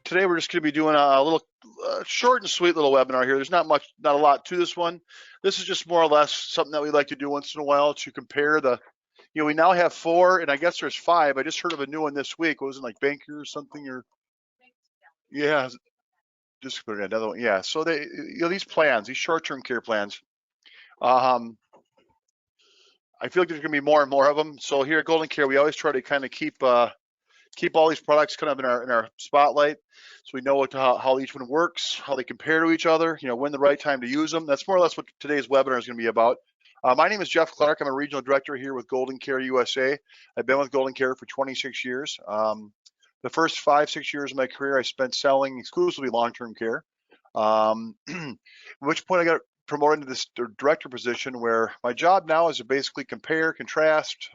Today we're just going to be doing a little short and sweet little webinar here. There's not a lot to this one. This is just more or less something that we like to do once in a while to compare the, we now have 4, and I guess there's 5. I just heard of a new one this week. What was it, like Banker or something? Or yeah, just put another one. Yeah, so they, these plans, these short-term care plans. I feel like there's going to be more and more of them. So here at GoldenCare, we always try to kind of keep all these products kind of in our spotlight, so we know how each one works, how they compare to each other, when the right time to use them. That's more or less what today's webinar is going to be about. My name is Jeff Clark. I'm a regional director here with GoldenCare USA. I've been with GoldenCare for 26 years. The first 5-6 years of my career I spent selling exclusively long-term care, at which point I got promoted to this director position, where my job now is to basically compare, contrast,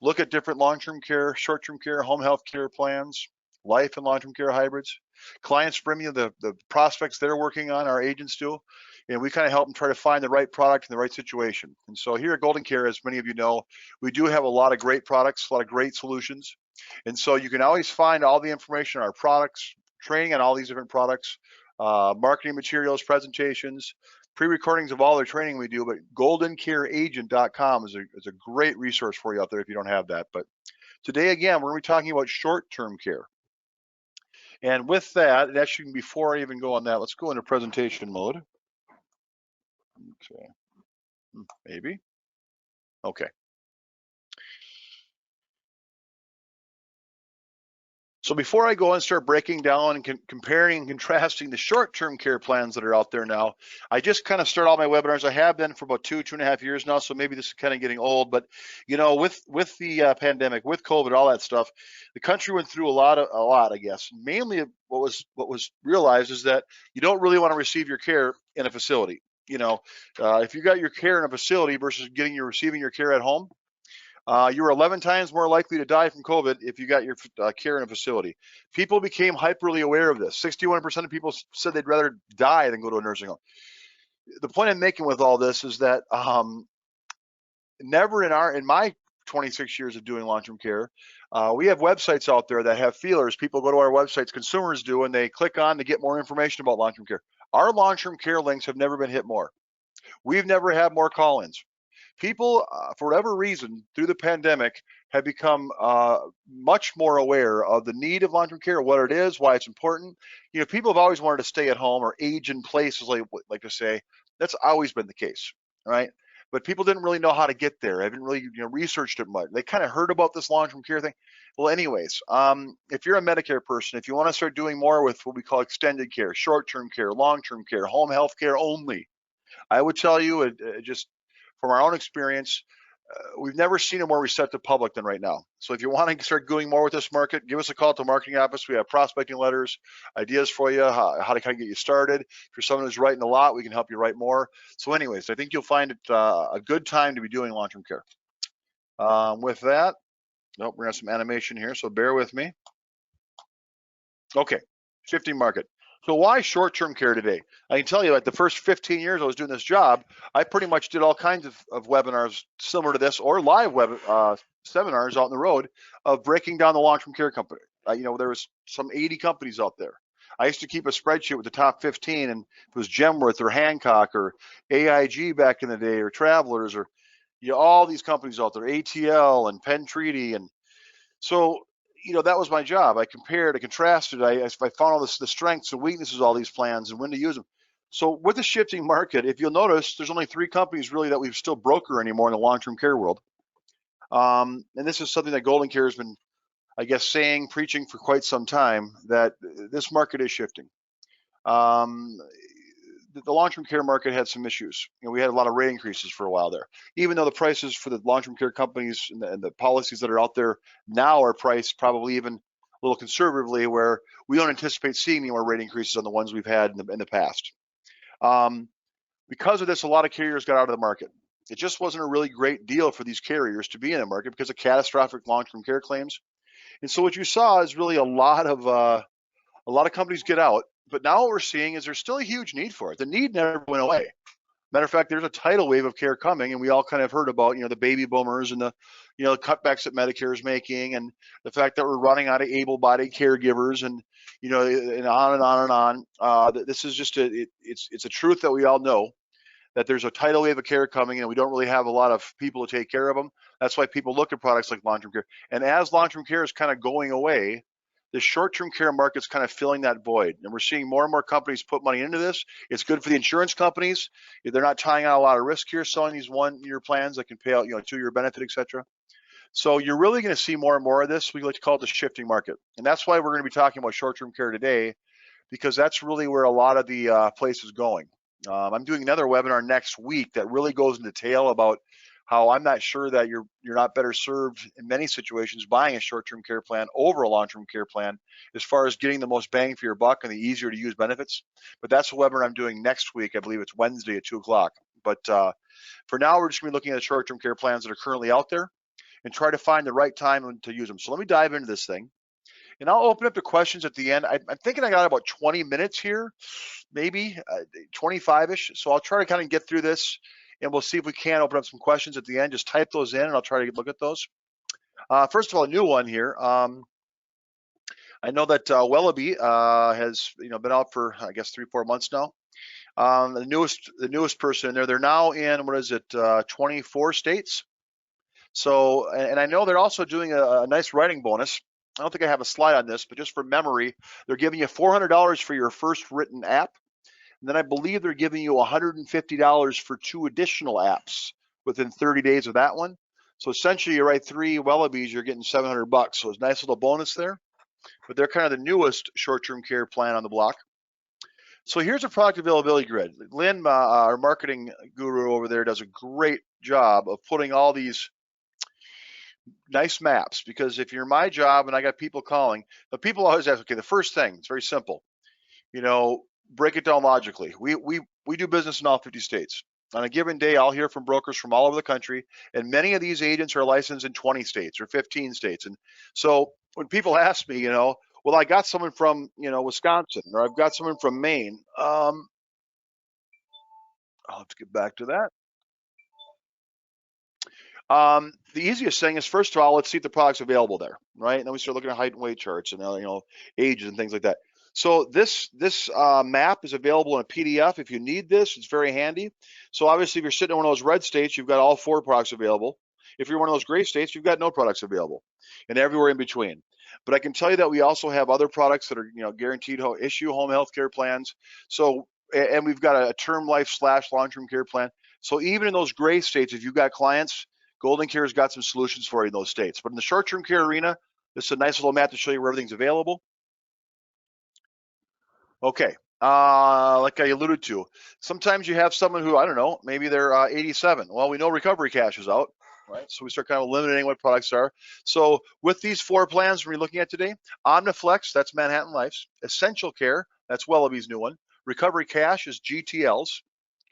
look at different long-term care, short-term care, home health care plans, life and long-term care hybrids. Clients bring me the prospects they're working on, our agents do, and we kind of help them try to find the right product in the right situation. And so here at GoldenCare, as many of you know, we do have a lot of great products, a lot of great solutions. And so you can always find all the information on our products, training on all these different products, marketing materials, presentations, pre-recordings of all the training we do, but goldencareagent.com is a great resource for you out there if you don't have that. But today, again, we're going to be talking about short-term care. And with that, and actually before I even go on that, let's go into presentation mode. Okay, maybe. Okay. So before I go and start breaking down and comparing and contrasting the short-term care plans that are out there now, I just kind of start all my webinars. I have been for about 2.5 years now, so maybe this is kind of getting old. But with the pandemic, with COVID, all that stuff, the country went through a lot, I guess. Mainly, what was realized is that you don't really want to receive your care in a facility. If you got your care in a facility versus receiving your care at home, you were 11 times more likely to die from COVID if you got your care in a facility. People became hyperly aware of this. 61% of people said they'd rather die than go to a nursing home. The point I'm making with all this is that never in my 26 years of doing long-term care, we have websites out there that have feelers. People go to our websites, consumers do, and they click on to get more information about long-term care. Our long-term care links have never been hit more. We've never had more call-ins. People, for whatever reason, through the pandemic, have become much more aware of the need of long-term care, what it is, why it's important. People have always wanted to stay at home or age in place, as I like to say. That's always been the case, right? But people didn't really know how to get there. Haven't really researched it much. They kind of heard about this long-term care thing. Well, anyways, if you're a Medicare person, if you want to start doing more with what we call extended care, short-term care, long-term care, home health care only, I would tell you, just from our own experience, we've never seen a more receptive public than right now. So if you want to start doing more with this market, give us a call at the marketing office. We have prospecting letters, ideas for you, how to kind of get you started. If you're someone who's writing a lot, we can help you write more. So anyways, I think you'll find it a good time to be doing long-term care. With that, we're gonna have some animation here, so bear with me. Okay, shifting market. So why short-term care today? I can tell you, like the first 15 years I was doing this job, I pretty much did all kinds of webinars similar to this, or live seminars out on the road of breaking down the long-term care company. There was some 80 companies out there. I used to keep a spreadsheet with the top 15, and it was Gemworth or Hancock or AIG back in the day, or Travelers, or all these companies out there, ATL and Penn Treaty. And so that was my job. I compared, I contrasted, I found all the strengths and weaknesses of all these plans and when to use them. So with the shifting market, if you'll notice, there's only 3 companies really that we still broker anymore in the long-term care world. And this is something that GoldenCare has been, I guess, preaching for quite some time, that this market is shifting. The long-term care market had some issues. We had a lot of rate increases for a while there. Even though the prices for the long-term care companies and the policies that are out there now are priced probably even a little conservatively, where we don't anticipate seeing any more rate increases on the ones we've had in the past. Because of this, a lot of carriers got out of the market. It just wasn't a really great deal for these carriers to be in the market because of catastrophic long-term care claims. And so what you saw is really a lot of companies get out. But now what we're seeing is there's still a huge need for it. The need never went away. Matter of fact, there's a tidal wave of care coming, and we all kind of heard about, the baby boomers and the, the cutbacks that Medicare is making, and the fact that we're running out of able-bodied caregivers, and and on and on and on. This is just it's a truth that we all know, that there's a tidal wave of care coming, and we don't really have a lot of people to take care of them. That's why people look at products like long-term care. And as long-term care is kind of going away, the short-term care market's kind of filling that void. And we're seeing more and more companies put money into this. It's good for the insurance companies. They're not tying out a lot of risk here, selling these one-year plans that can pay out, 2-year benefit, et cetera. So you're really going to see more and more of this. We like to call it the shifting market. And that's why we're going to be talking about short-term care today, because that's really where a lot of the place is going. I'm doing another webinar next week that really goes into detail about how I'm not sure that you're not better served in many situations buying a short-term care plan over a long-term care plan, as far as getting the most bang for your buck and the easier to use benefits. But that's a webinar I'm doing next week. I believe it's Wednesday at 2 o'clock. But for now, we're just going to be looking at short-term care plans that are currently out there and try to find the right time to use them. So let me dive into this thing. And I'll open up to questions at the end. I'm thinking I got about 20 minutes here, maybe 25-ish. So I'll try to kind of get through this, and we'll see if we can open up some questions at the end. Just type those in, and I'll try to look at those. First of all, a new one here. I know that Wellaby has been out for, I guess, 3-4 months now. The newest person in there. They're now in, 24 states. So, and I know they're also doing a nice writing bonus. I don't think I have a slide on this, but just for memory, they're giving you $400 for your first written app. And then I believe they're giving you $150 for 2 additional apps within 30 days of that one. So essentially, you write 3 Wellabys, you're getting $700. So it's a nice little bonus there. But they're kind of the newest short-term care plan on the block. So here's a product availability grid. Lynn, our marketing guru over there, does a great job of putting all these nice maps, because if you're my job and I got people calling, but people always ask, okay, the first thing, it's very simple, break it down logically. We do business in all 50 states. On a given day, I'll hear from brokers from all over the country, and many of these agents are licensed in 20 states or 15 states. And so when people ask me, well, I got someone from, Wisconsin, or I've got someone from Maine. I'll have to get back to that. The easiest thing is, first of all, let's see if the product's available there, right? And then we start looking at height and weight charts and ages and things like that. So this map is available in a PDF. If you need this, it's very handy. So obviously, if you're sitting in one of those red states, you've got all 4 products available. If you're one of those gray states, you've got no products available, and everywhere in between. But I can tell you that we also have other products that are guaranteed issue home health care plans. So, and we've got a term life / long-term care plan. So even in those gray states, if you've got clients, GoldenCare's got some solutions for you in those states. But in the short-term care arena, this is a nice little map to show you where everything's available. Okay, like I alluded to, sometimes you have someone who, I don't know, maybe they're 87. Well, we know Recovery Cash is out, right? So we start kind of eliminating what products are. So with these 4 plans we're looking at today, OmniFlex, that's Manhattan Life's. Essential Care, that's Wellaby's new one. Recovery Cash is GTL's,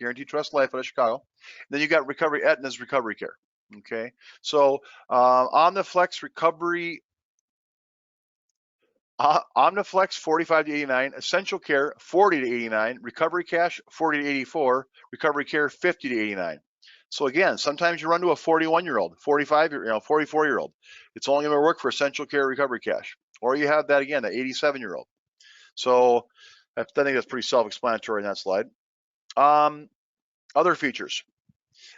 Guaranteed Trust Life out of Chicago. And then you got Recovery Aetna's Recovery Care. Okay, so OmniFlex Recovery, OmniFlex 45 to 89, Essential Care 40 to 89, Recovery Cash 40 to 84, Recovery Care 50 to 89. So again, sometimes you run to a 41-year-old, 44-year-old. It's only going to work for Essential Care, Recovery Cash, or you have that again, the 87-year-old. So I think that's pretty self-explanatory in that slide. Other features.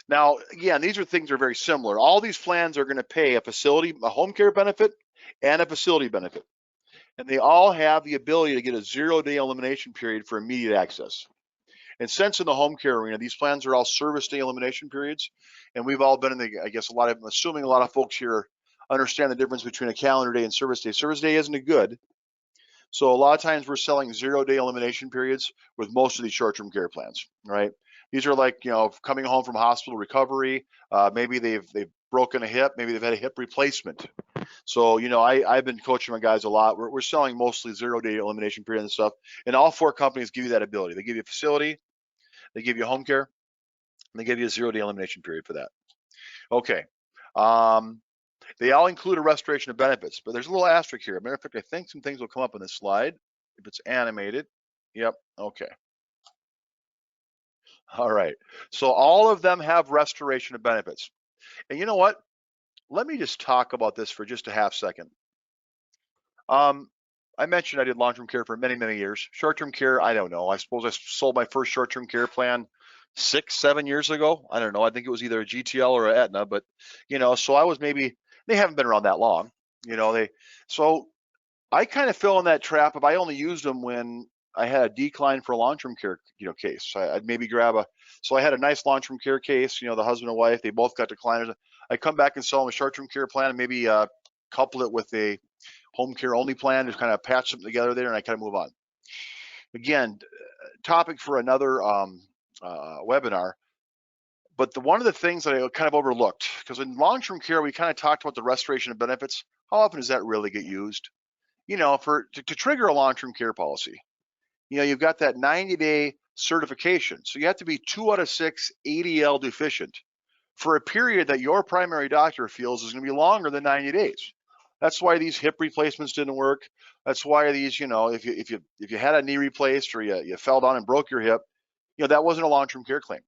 Now, again, these are things that are very similar. All these plans are going to pay a home care benefit and a facility benefit. And they all have the ability to get a 0-day elimination period for immediate access. And since in the home care arena, these plans are all service day elimination periods. And we've all been in I guess assuming a lot of folks here understand the difference between a calendar day and service day. Service day isn't a good. So a lot of times we're selling 0-day elimination periods with most of these short-term care plans, right? These are like, coming home from hospital recovery. Maybe they've broken a hip. Maybe they've had a hip replacement. So, I've been coaching my guys a lot. We're selling mostly 0-day elimination period and stuff. And all 4 companies give you that ability. They give you a facility, they give you home care, and they give you a 0-day elimination period for that. Okay. They all include a restoration of benefits, but there's a little asterisk here. Matter of fact, I think some things will come up on this slide if it's animated. Yep. Okay. All right. So all of them have restoration of benefits. And you know what? Let me just talk about this for just a half second. I mentioned I did long-term care for many, many years. Short-term care, I don't know. I suppose I sold my first short-term care plan 6, 7 years ago. I don't know. I think it was either a GTL or a Aetna, but so I was maybe, they haven't been around that long. So I kind of fell in that trap of I only used them when I had a decline for a long-term care, case. I'd maybe so I had a nice long-term care case, the husband and wife, they both got decliners. I come back and sell them a short-term care plan and maybe couple it with a home care only plan, just kind of patch them together there, and I kind of move on. Again, topic for another webinar. But one of the things that I kind of overlooked, because in long-term care, we kind of talked about the restoration of benefits. How often does that really get used? To trigger a long-term care policy, you've got that 90-day certification. So you have to be 2 out of 6 ADL deficient for a period that your primary doctor feels is going to be longer than 90 days. That's why these hip replacements didn't work. That's why these, if you had a knee replaced or you fell down and broke your hip, that wasn't a long-term care claim,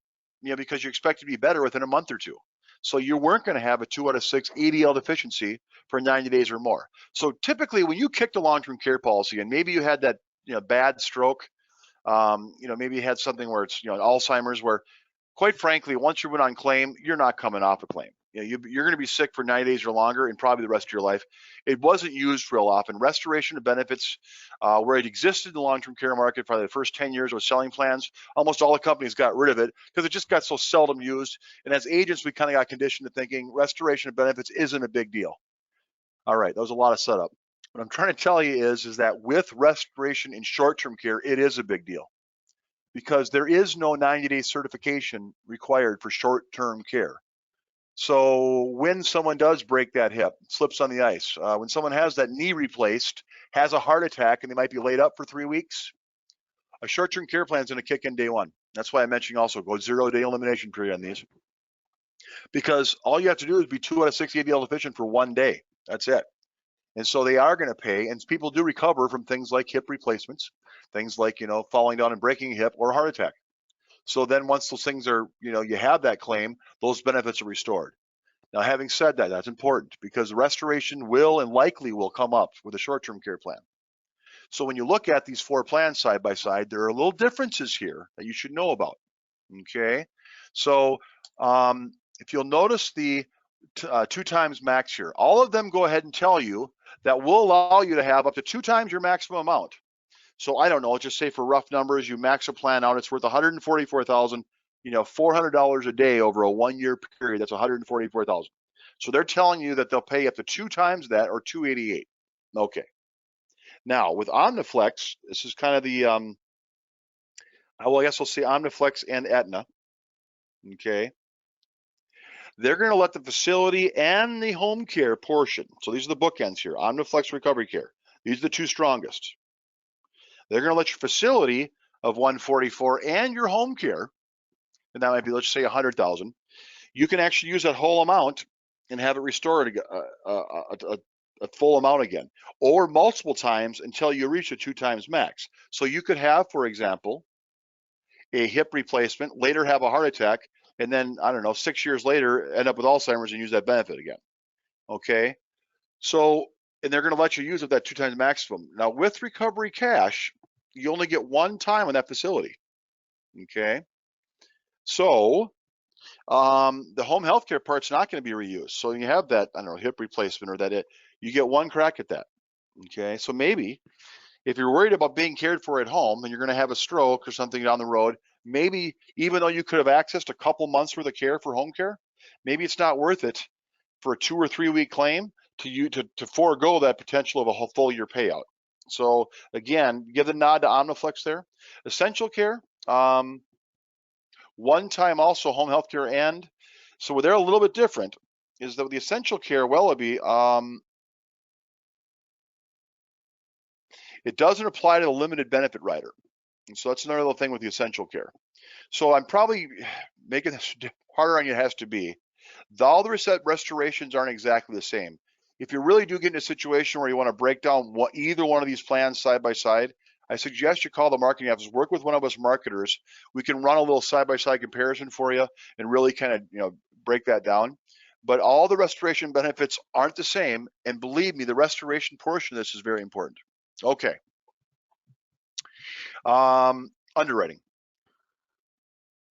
because you expect to be better within a month or two. So you weren't going to have a 2 out of 6 ADL deficiency for 90 days or more. So typically when you kicked a long-term care policy and maybe you had that, bad stroke, maybe you had something where it's, Alzheimer's, where quite frankly, once you went on claim, you're not coming off a claim. You're going to be sick for 90 days or longer and probably the rest of your life. It wasn't used real often. Restoration of benefits, where it existed in the long-term care market for the first 10 years with selling plans, almost all the companies got rid of it because it just got so seldom used. And as agents, we kind of got conditioned to thinking restoration of benefits isn't a big deal. All right, that was a lot of setup. What I'm trying to tell you is that with restoration in short-term care, it is a big deal because there is no 90-day certification required for short-term care. So when someone does break that hip, slips on the ice, when someone has that knee replaced, has a heart attack, and they might be laid up for 3 weeks, a short-term care plan is going to kick in day one. That's why I mentioned also go 0-day elimination period on these. Because all you have to do is be 2 out of 6 ADL deficient for 1 day. That's it. And so they are going to pay, and people do recover from things like hip replacements, things like, falling down and breaking a hip or a heart attack. So then once those things are, you have that claim, those benefits are restored. Now, having said that, that's important because restoration will and likely will come up with a short-term care plan. So when you look at these 4 plans side by side, there are little differences here that you should know about, okay? So if you'll notice the 2 times max here, all of them go ahead and tell you that will allow you to have up to 2 times your maximum amount. So I don't know, just say for rough numbers, you max a plan out, it's worth $144,000, $400 a day over a 1-year period. That's $144,000. So they're telling you that they'll pay up to 2 times that, or $288. Okay. Now with OmniFlex, this is kind of the, well, I guess we'll say OmniFlex and Aetna. Okay. They're going to let the facility and the home care portion. So these are the bookends here. OmniFlex Recovery Care. These are the 2 strongest. They're going to let your facility of 144 and your home care, and that might be, let's say, 100,000. You can actually use that whole amount and have it restored a full amount again, or multiple times until you reach a 2 times max. So you could have, for example, a hip replacement, later have a heart attack, and then, I don't know, 6 years later, end up with Alzheimer's and use that benefit again. Okay. So, and they're going to let you use it that 2 times maximum. Now with recovery cash, you only get 1 time on that facility. Okay. So the home health care part's not going to be reused. So you have that, I don't know, hip replacement or that you get 1 crack at that. Okay. So maybe if you're worried about being cared for at home and you're going to have a stroke or something down the road, maybe even though you could have accessed a couple months worth of care for home care, maybe it's not worth it for a 2 or 3 week claim to forego that potential of a whole full year payout. So again, give the nod to OmniFlex there. Essential care, 1 time also home health care, and so where they're a little bit different is that with the essential care, Wellaby, it doesn't apply to the limited benefit rider. And so that's another little thing with the essential care. So I'm probably making this harder on you, it has to be. All the restorations aren't exactly the same. If you really do get in a situation where you want to break down either one of these plans side by side, I suggest you call the marketing office, work with one of us marketers. We can run a little side-by-side comparison for you and really kind of, break that down. But all the restoration benefits aren't the same. And believe me, the restoration portion of this is very important. Okay. Underwriting.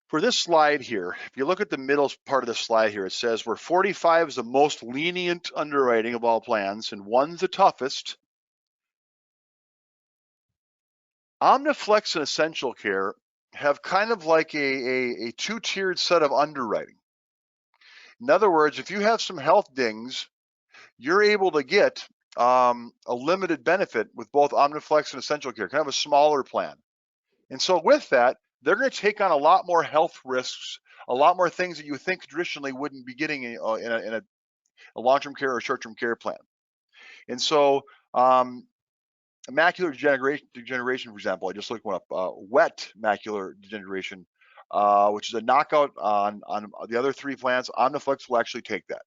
For this slide here, if you look at the middle part of the slide here, it says where 45 is the most lenient underwriting of all plans and 1's the toughest. OmniFlex and Essential Care have kind of like a two-tiered set of underwriting. In other words, if you have some health dings, you're able to get a limited benefit with both OmniFlex and Essential Care, kind of a smaller plan. And so with that, they're going to take on a lot more health risks, a lot more things that you think traditionally wouldn't be getting in a long-term care or short-term care plan. And so macular degeneration, for example, I just looked one up, wet macular degeneration, which is a knockout on the other 3 plans. OmniFlex will actually take that.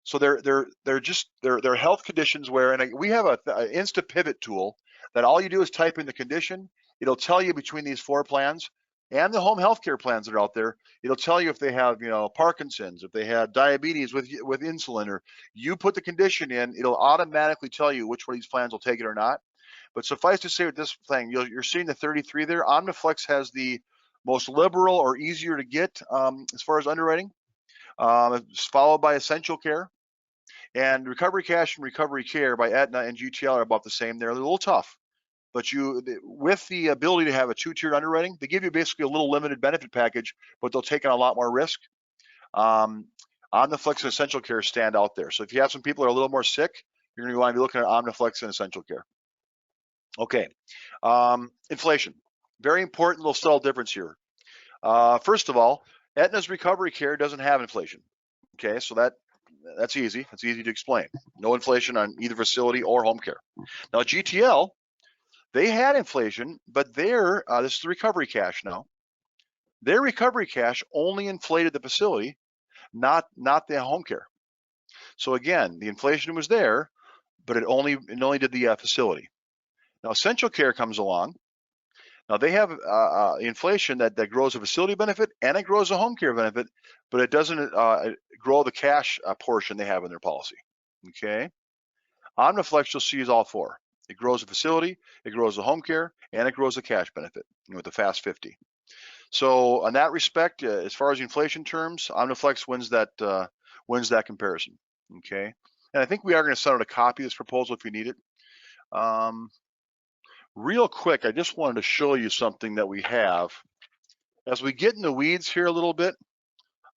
So they're health conditions where, and we have an Insta Pivot tool that all you do is type in the condition. It'll tell you between these 4 plans and the home healthcare plans that are out there. It'll tell you if they have, Parkinson's, if they have diabetes with insulin, or you put the condition in, it'll automatically tell you which one of these plans will take it or not. But suffice to say with this thing, you're seeing the 33 there. OmniFlex has the most liberal or easier to get as far as underwriting. It's followed by Essential Care. And Recovery Cash and Recovery Care by Aetna and GTL are about the same. They're a little tough. But with the ability to have a 2-tiered underwriting, they give you basically a little limited benefit package, but they'll take on a lot more risk. OmniFlex and Essential Care stand out there. So if you have some people that are a little more sick, you're going to want to be looking at OmniFlex and Essential Care. Okay. Inflation. Very important little subtle difference here. First of all, Aetna's Recovery Care doesn't have inflation. Okay, so that's easy. That's easy to explain. No inflation on either facility or home care. Now GTL, they had inflation, but this is the Recovery Cash now. Their Recovery Cash only inflated the facility, not the home care. So again, the inflation was there, but it only did the facility. Now Essential Care comes along. Now they have inflation that grows a facility benefit and it grows a home care benefit, but it doesn't grow the cash portion they have in their policy. Okay. OmniFlex you'll see is all 4. It grows a facility, it grows the home care, and it grows the cash benefit with the Fast 50. So in that respect, as far as inflation terms, OmniFlex wins that comparison. Okay. And I think we are going to send out a copy of this proposal if you need it. Real quick, I just wanted to show you something that we have. As we get in the weeds here a little bit,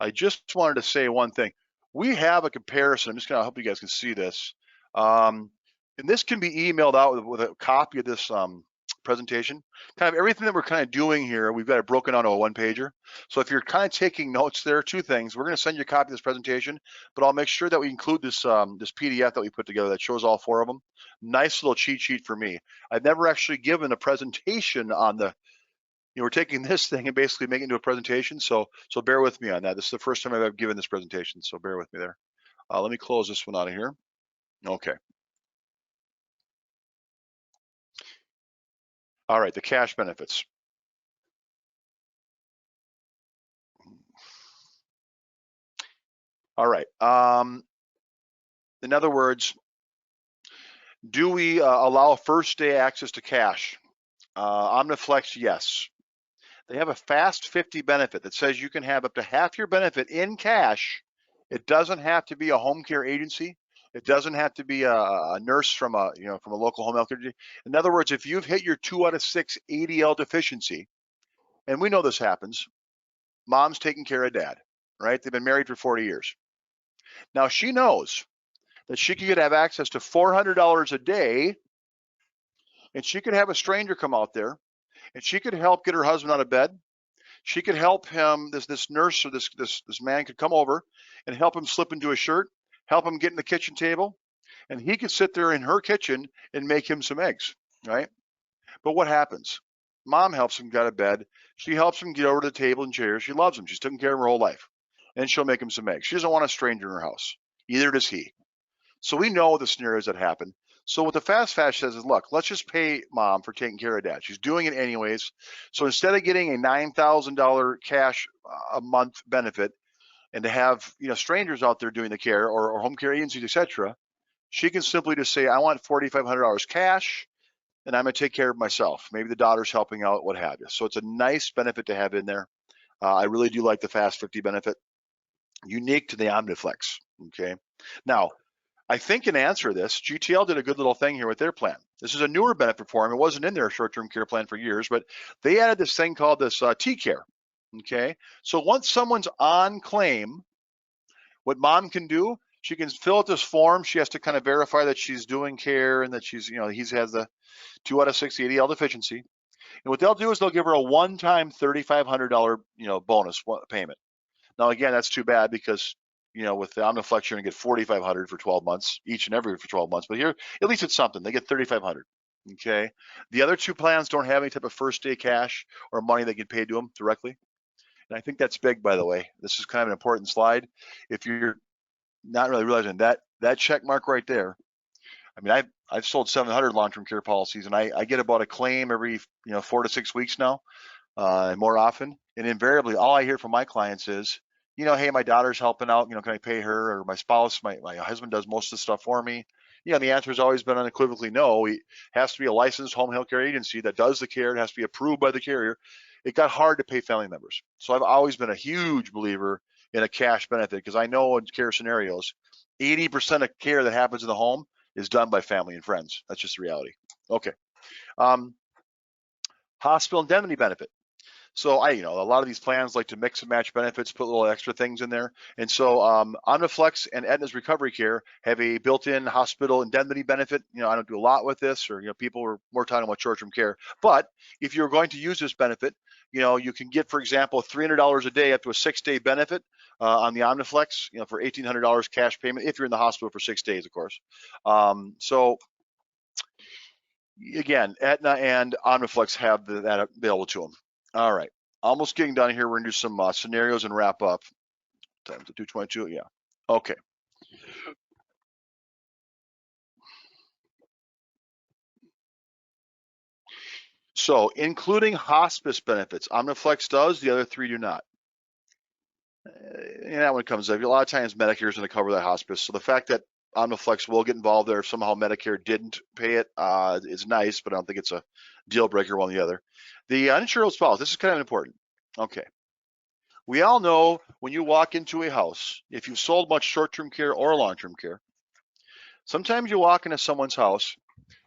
I just wanted to say one thing. We have a comparison. I'm just going to hope you guys can see this. And this can be emailed out with a copy of this presentation. Kind of everything that we're kind of doing here, we've got it broken down to a 1-pager. So if you're kind of taking notes, there are 2 things. We're going to send you a copy of this presentation, but I'll make sure that we include this this PDF that we put together that shows all 4 of them. Nice little cheat sheet for me. I've never actually given a presentation on the, we're taking this thing and basically making it into a presentation. So bear with me on that. This is the first time I've ever given this presentation. So bear with me there. Let me close this one out of here. Okay. All right, the cash benefits. All right. In other words, do we allow first day access to cash? OmniFlex, yes. They have a Fast 50 benefit that says you can have up to half your benefit in cash. It doesn't have to be a home care agency. It doesn't have to be a nurse from a local home health care. In other words, if you've hit your 2 out of 6 ADL deficiency, and we know this happens, mom's taking care of dad, right? They've been married for 40 years. Now she knows that she could have access to $400 a day, and she could have a stranger come out there, and she could help get her husband out of bed. She could help him, this nurse or this man could come over and help him slip into a shirt, help him get in the kitchen table, and he could sit there in her kitchen and make him some eggs, right? But what happens? Mom helps him get out of bed. She helps him get over to the table and chairs. She loves him. She's taken care of him her whole life. And she'll make him some eggs. She doesn't want a stranger in her house. Either does he. So we know the scenarios that happen. So what the fast fashion says is, look, let's just pay mom for taking care of dad. She's doing it anyways. So instead of getting a $9,000 cash a month benefit, and to have strangers out there doing the care, or home care agencies, etc., she can simply just say, I want $4,500 cash, and I'm going to take care of myself. Maybe the daughter's helping out, what have you. So it's a nice benefit to have in there. I really do like the Fast 50 benefit, unique to the OmniFlex. Okay. Now, I think in answer to this, GTL did a good little thing here with their plan. This is a newer benefit for them. It wasn't in their short-term care plan for years, but they added this thing called this T-Care. Okay. So once someone's on claim, what mom can do, she can fill out this form. She has to kind of verify that she's doing care and that she's, he has the 2 out of 6 ADL deficiency. And what they'll do is they'll give her a one-time $3,500, bonus payment. Now, again, that's too bad because, with the OmniFlex, you're gonna get $4,500 for 12 months, each and every for 12 months. But here, at least it's something. They get $3,500. Okay. The other two plans don't have any type of first day cash or money they get paid to them directly. And I think that's big, by the way. This is kind of an important slide. If you're not really realizing that check mark right there. I mean, I've sold 700 long-term care policies, and I get about a claim every 4 to 6 weeks now, and more often. And invariably, all I hear from my clients is, hey, my daughter's helping out. Can I pay her? Or my spouse, my husband does most of the stuff for me. The answer has always been unequivocally no. It has to be a licensed home health care agency that does the care. It has to be approved by the carrier. It got hard to pay family members. So I've always been a huge believer in a cash benefit, because I know in care scenarios, 80% of care that happens in the home is done by family and friends. That's just the reality. Okay. Hospital indemnity benefit. So a lot of these plans like to mix and match benefits, put little extra things in there. And so OmniFlex and Aetna's Recovery Care have a built-in hospital indemnity benefit. I don't do a lot with this, or people are more talking about short-term care. But if you're going to use this benefit, you can get, for example, $300 a day up to a 6-day benefit on the OmniFlex, for $1,800 cash payment if you're in the hospital for 6 days, of course. So again, Aetna and OmniFlex have that available to them. All right, almost getting done here. We're gonna do some scenarios and wrap up. Times 222, yeah. Okay. So including hospice benefits, OmniFlex does, the other 3 do not. And that one comes up. A lot of times Medicare is gonna cover that hospice. So the fact that OmniFlex will get involved there if somehow Medicare didn't pay it is nice, but I don't think it's a deal breaker one or the other. The uninsured spouse, this is kind of important. Okay. We all know when you walk into a house, if you've sold much short-term care or long-term care, sometimes you walk into someone's house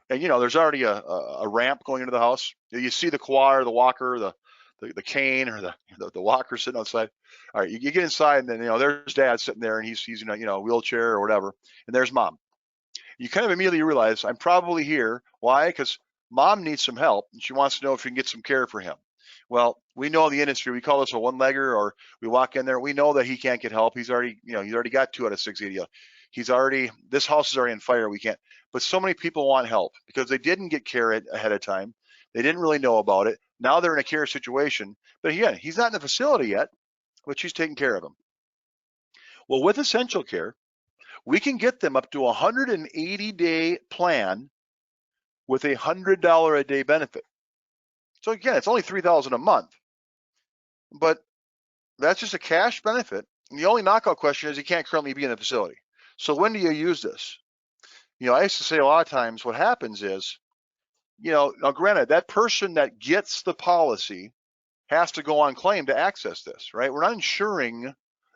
and there's already a ramp going into the house. You see the quad or the walker, the cane or the walker sitting outside. All right, you get inside and then there's dad sitting there and he's a wheelchair or whatever, and there's mom. You kind of immediately realize I'm probably here. Why? Because mom needs some help and she wants to know if you can get some care for him. Well, we know in the industry, we call this a one-legger, or we walk in there, we know that he can't get help. He's already, he's already got 2 out of 6 ADL. This house is already on fire. We can't. But so many people want help because they didn't get care ahead of time. They didn't really know about it. Now they're in a care situation. But again, he's not in the facility yet, but she's taking care of him. Well, with essential care, we can get them up to a 180-day plan with a $100 a day benefit. So again, it's only $3,000 a month, but that's just a cash benefit. And the only knockout question is he can't currently be in the facility. So when do you use this? I used to say a lot of times what happens is, now granted, that person that gets the policy has to go on claim to access this, right? We're not insuring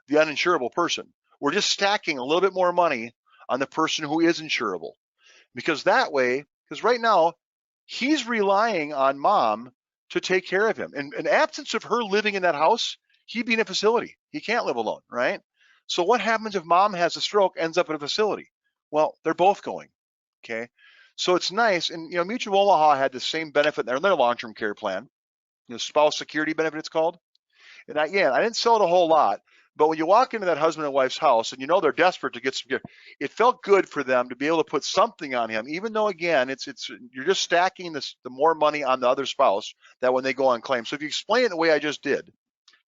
the uninsurable person. We're just stacking a little bit more money on the person who is insurable. Because that way, because right now, he's relying on mom to take care of him. And in absence of her living in that house, he'd be in a facility. He can't live alone, right? So what happens if mom has a stroke, ends up in a facility? Well, they're both going, okay? So it's nice. And, Mutual Omaha had the same benefit in their long-term care plan, spouse security benefit it's called. And I didn't sell it a whole lot, but when you walk into that husband and wife's house and they're desperate to get some care, it felt good for them to be able to put something on him, even though again, you're just stacking the more money on the other spouse that when they go on claim. So if you explain it the way I just did,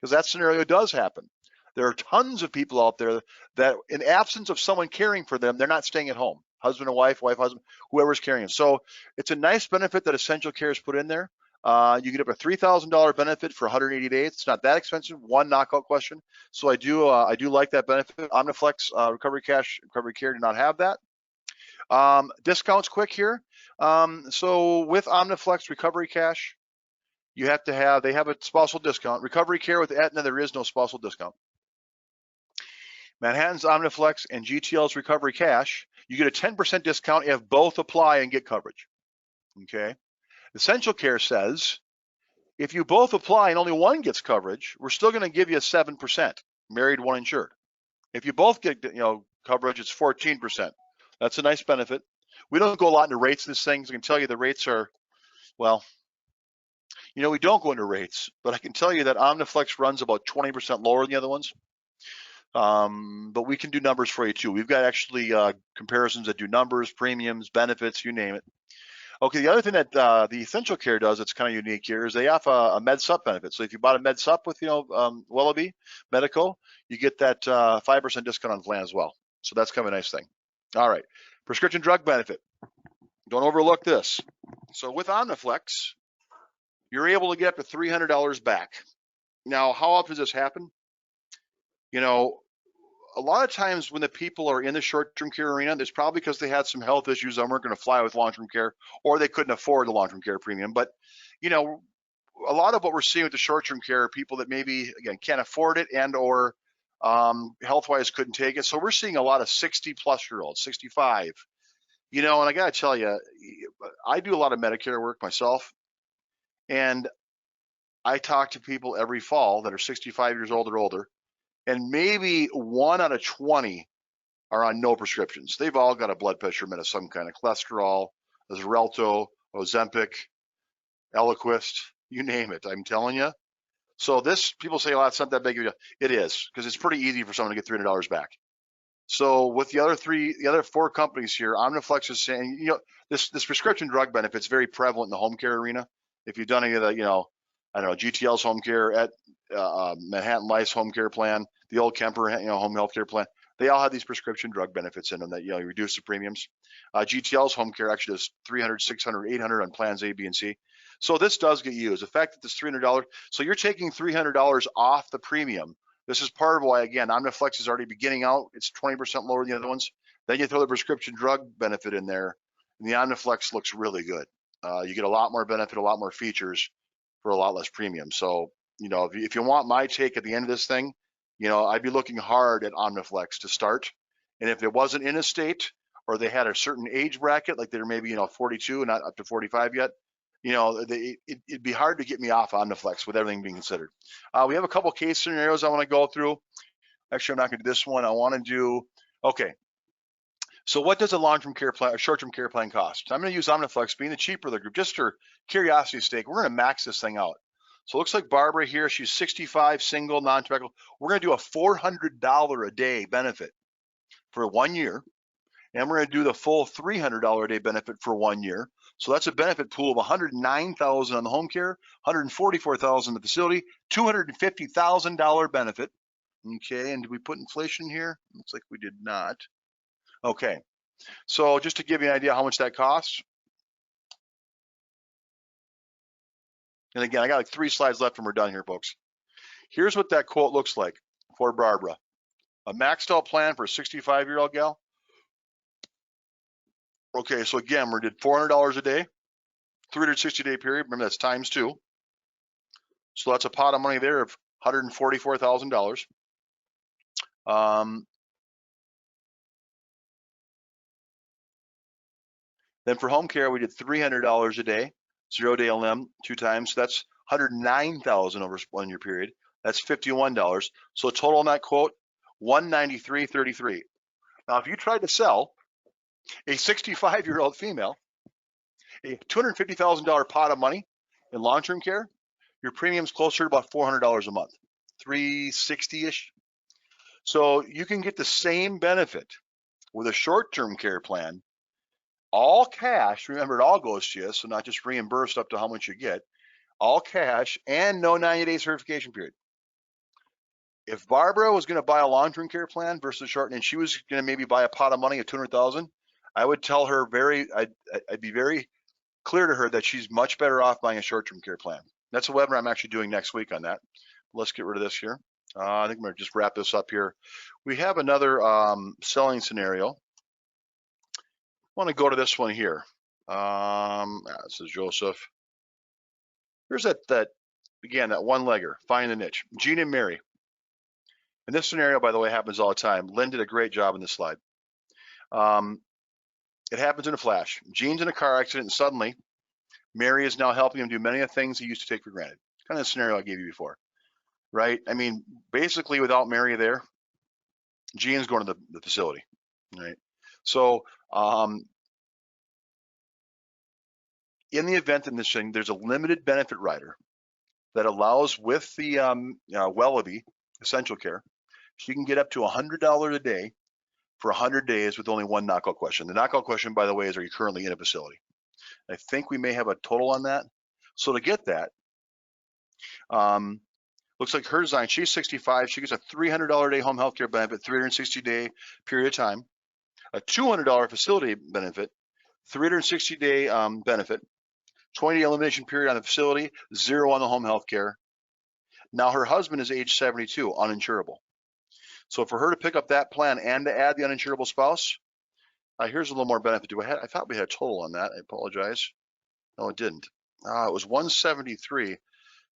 because that scenario does happen. There are tons of people out there that in absence of someone caring for them, they're not staying at home. husband and wife, husband, whoever's carrying it. So it's a nice benefit that Essential Care has put in there. You get up a $3,000 benefit for 180 days. It's not that expensive. One knockout question. So I do like that benefit. OmniFlex Recovery Cash, Recovery Care do not have that. Discounts quick here. So with OmniFlex Recovery Cash, you have to have, they have a spousal discount. Recovery Care with Aetna, there is no spousal discount. Manhattan's OmniFlex and GTL's Recovery Cash, you get a 10% discount if both apply and get coverage. Okay. Essential Care says, if you both apply and only one gets coverage, we're still going to give you 7%, married, one insured. If you both get coverage, it's 14%. That's a nice benefit. We don't go a lot into rates in this thing. I can tell you the rates are, well, we don't go into rates, but I can tell you that OmniFlex runs about 20% lower than the other ones. But we can do numbers for you too. We've got actually comparisons that do numbers, premiums, benefits, you name it. Okay, the other thing that the Essential Care does that's kind of unique here is they offer a Med Sup benefit. So if you bought a Med Sup with Wellaby Medical, you get that 5% discount on the plan as well. So that's kind of a nice thing. All right, prescription drug benefit. Don't overlook this. So with OmniFlex, you're able to get up to $300 back. Now, how often does this happen? A lot of times when the people are in the short-term care arena, it's probably because they had some health issues and weren't going to fly with long-term care, or they couldn't afford the long-term care premium. But, a lot of what we're seeing with the short-term care are people that maybe, again, can't afford it and or health-wise couldn't take it. So we're seeing a lot of 60-plus-year-olds, 65. And I got to tell you, I do a lot of Medicare work myself, and I talk to people every fall that are 65 years old or older, and maybe 1 out of 20 are on no prescriptions. They've all got a blood pressure med of some kind, of cholesterol, Xarelto, Ozempic, Eliquis, you name it, I'm telling you. So this, people say, oh, it's not that big of a deal. It is, because it's pretty easy for someone to get $300 back. So with the other 4 companies here, OmniFlex is saying, this prescription drug benefit is very prevalent in the home care arena. If you've done any of the, I don't know, GTL's home care, at Manhattan Life's home care plan, the old Kemper, home health care plan, they all have these prescription drug benefits in them that, you reduce the premiums. GTL's home care actually does $300, $600, $800 on plans A, B, and C. So this does get used. The fact that this $300, so you're taking $300 off the premium. This is part of why, again, OmniFlex is already beginning out. It's 20% lower than the other ones. Then you throw the prescription drug benefit in there, and the OmniFlex looks really good. You get a lot more benefit, a lot more features for a lot less premium. So, if you want my take at the end of this thing, I'd be looking hard at OmniFlex to start. And if it wasn't in a state, or they had a certain age bracket, like they're maybe 42 and not up to 45 yet, it'd be hard to get me off OmniFlex with everything being considered. We have a couple case scenarios I want to go through. Actually, I'm not going to do this one. I want to do, okay. So what does a long-term care plan, or short-term care plan cost? I'm going to use OmniFlex being the cheaper of the group, just for curiosity's sake. We're going to max this thing out. So it looks like Barbara here, she's 65, single, non-tobacco. We're going to do a $400 a day benefit for 1 year. And we're going to do the full $300 a day benefit for 1 year. So that's a benefit pool of $109,000 on the home care, $144,000 in the facility, $250,000 benefit. Okay, and did we put inflation here? Looks like we did not. Okay, so just to give you an idea how much that costs. And again, I got like 3 slides left and we're done here, folks. Here's what that quote looks like for Barbara. A maxed out plan for a 65-year-old gal. Okay, so again, we did $400 a day, 360-day period. Remember, that's times 2. So that's a pot of money there of $144,000. Then for home care, we did $300 a day, 0-day LM 2 times. So that's $109,000 over a 1-year period. That's $51. So total on that quote, $193.33. Now, if you tried to sell a 65-year-old female a $250,000 pot of money in long-term care, your premium's closer to about $400 a month, $360-ish. So you can get the same benefit with a short-term care plan, all cash. Remember, it all goes to you, so not just reimbursed up to how much you get, all cash and no 90-day certification period. If Barbara was going to buy a long-term care plan versus short, and she was going to maybe buy a pot of money of $200,000, I would tell her I'd be very clear to her that she's much better off buying a short-term care plan. That's a webinar I'm actually doing next week on that. Let's get rid of this here. I think I'm gonna just wrap this up here. We have another selling scenario. I want to go to this one here. This is Joseph. Here's that again, that one-legger, find the niche. Gene and Mary. And this scenario, by the way, happens all the time. Lynn did a great job in this slide. It happens in a flash. Gene's in a car accident, and suddenly Mary is now helping him do many of the things he used to take for granted. Kind of the scenario I gave you before, right? I mean, basically, without Mary there, Gene's going to the facility, right? So, in the event in this thing, there's a limited benefit rider that allows, with the Wellaby Essential Care, she can get up to $100 a day for 100 days with only one knockout question. The knockout question, by the way, is, are you currently in a facility? I think we may have a total on that. So to get that, looks like her design, she's 65, she gets a $300 a day home health care benefit, 360-day period of time, a $200 facility benefit, 360-day benefit, 20-day elimination period on the facility, 0 on the home health care. Now her husband is age 72, uninsurable. So for her to pick up that plan and to add the uninsurable spouse, here's a little more benefit. I thought we had a total on that. I apologize. No, it didn't. It was 173.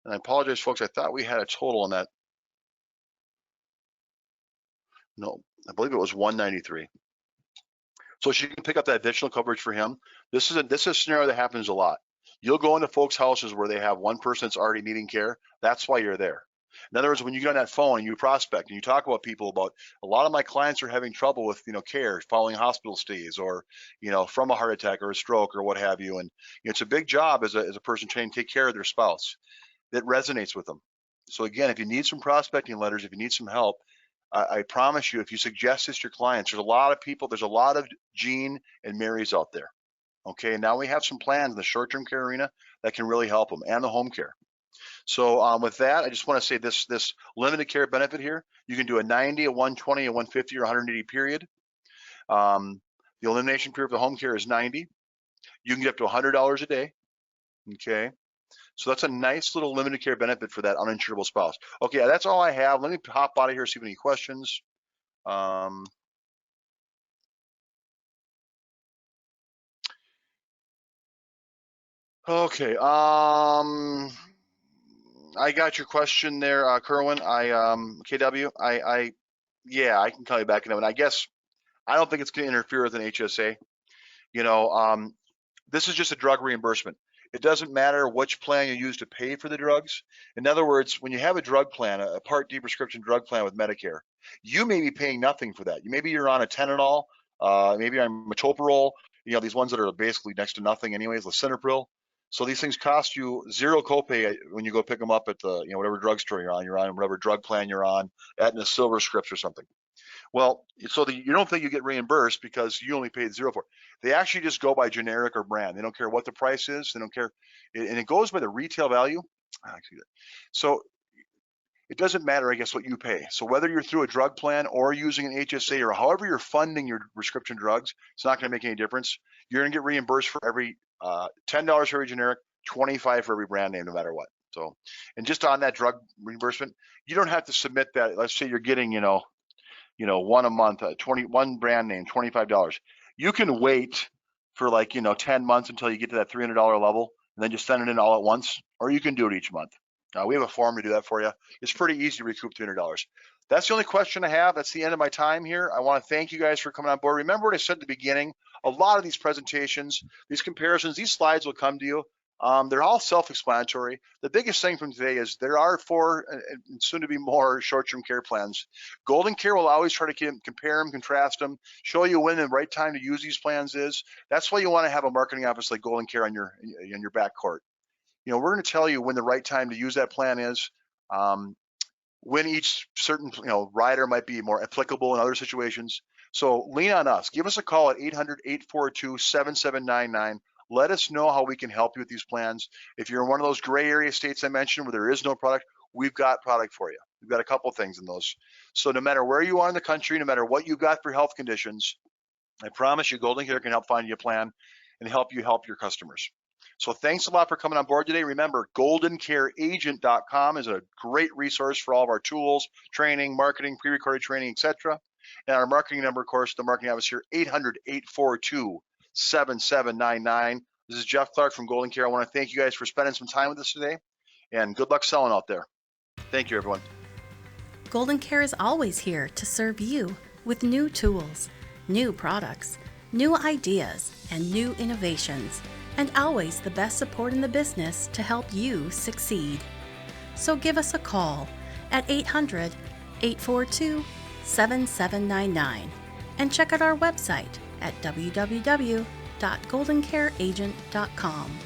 And I apologize, folks. I thought we had a total on that. No, I believe it was 193. So she can pick up that additional coverage for him. This is a scenario that happens a lot. You'll go into folks' houses where they have one person that's already needing care. That's why you're there. In other words, when you get on that phone and you prospect and you talk about people about, a lot of my clients are having trouble with, care following hospital stays, or, from a heart attack or a stroke or what have you. And it's a big job as a person trying to take care of their spouse. That resonates with them. So again, if you need some prospecting letters, if you need some help, I promise you, if you suggest this to your clients, there's a lot of people, there's a lot of Gene and Marys out there. Okay, now we have some plans in the short-term care arena that can really help them, and the home care. So with that, I just want to say this limited care benefit here, you can do a 90, a 120, a 150, or 180 period. The elimination period for the home care is 90. You can get up to $100 a day. Okay. So that's a nice little limited care benefit for that uninsurable spouse. Okay, that's all I have. Let me hop out of here, see if any questions. Okay, I got your question there, Kerwin. KW, yeah, I can call you back in a minute. I guess I don't think it's going to interfere with an HSA. This is just a drug reimbursement. It doesn't matter which plan you use to pay for the drugs. In other words, when you have a drug plan, a Part D prescription drug plan with Medicare, you may be paying nothing for that. Maybe you're on a Tylenol, maybe on metoprolol, these ones that are basically next to nothing anyways, lisinopril. So these things cost you 0 copay when you go pick them up at the, whatever drugstore you're on, whatever drug plan you're on, Aetna Silver Scripts or something. Well, so you don't think you get reimbursed because you only paid 0 for it. They actually just go by generic or brand. They don't care what the price is. They don't care. And it goes by the retail value. So it doesn't matter, I guess, what you pay. So whether you're through a drug plan or using an HSA or however you're funding your prescription drugs, it's not going to make any difference. You're going to get reimbursed for every $10 for every generic, $25 for every brand name, no matter what. So, and just on that drug reimbursement, you don't have to submit that. Let's say you're getting, one a month, 21 brand name, $25. You can wait for 10 months until you get to that $300 level, and then just send it in all at once, or you can do it each month. We have a form to do that for you. It's pretty easy to recoup $300. That's the only question I have. That's the end of my time here. I want to thank you guys for coming on board. Remember what I said at the beginning, a lot of these presentations, these comparisons, these slides will come to you. They're all self-explanatory. The biggest thing from today is there are 4 and soon to be more short-term care plans. GoldenCare will always try to compare them, contrast them, show you when the right time to use these plans is. That's why you want to have a marketing office like GoldenCare on your back court. We're going to tell you when the right time to use that plan is, when each certain rider might be more applicable in other situations. So lean on us. Give us a call at 800-842-7799. Let us know how we can help you with these plans. If you're in one of those gray area states I mentioned where there is no product, we've got product for you. We've got a couple of things in those. So no matter where you are in the country, no matter what you've got for health conditions, I promise you, GoldenCare can help find you a plan and help you help your customers. So thanks a lot for coming on board today. Remember, GoldenCareAgent.com is a great resource for all of our tools, training, marketing, pre-recorded training, etc. And our marketing number, of course, the marketing office here, 800-842-7799. This is Jeff Clark from GoldenCare. I want to thank you guys for spending some time with us today, and good luck selling out there. Thank you, everyone. GoldenCare is always here to serve you with new tools, new products, new ideas, and new innovations, and always the best support in the business to help you succeed. So give us a call at 800-842-7799 and check out our website at www.goldencareagent.com.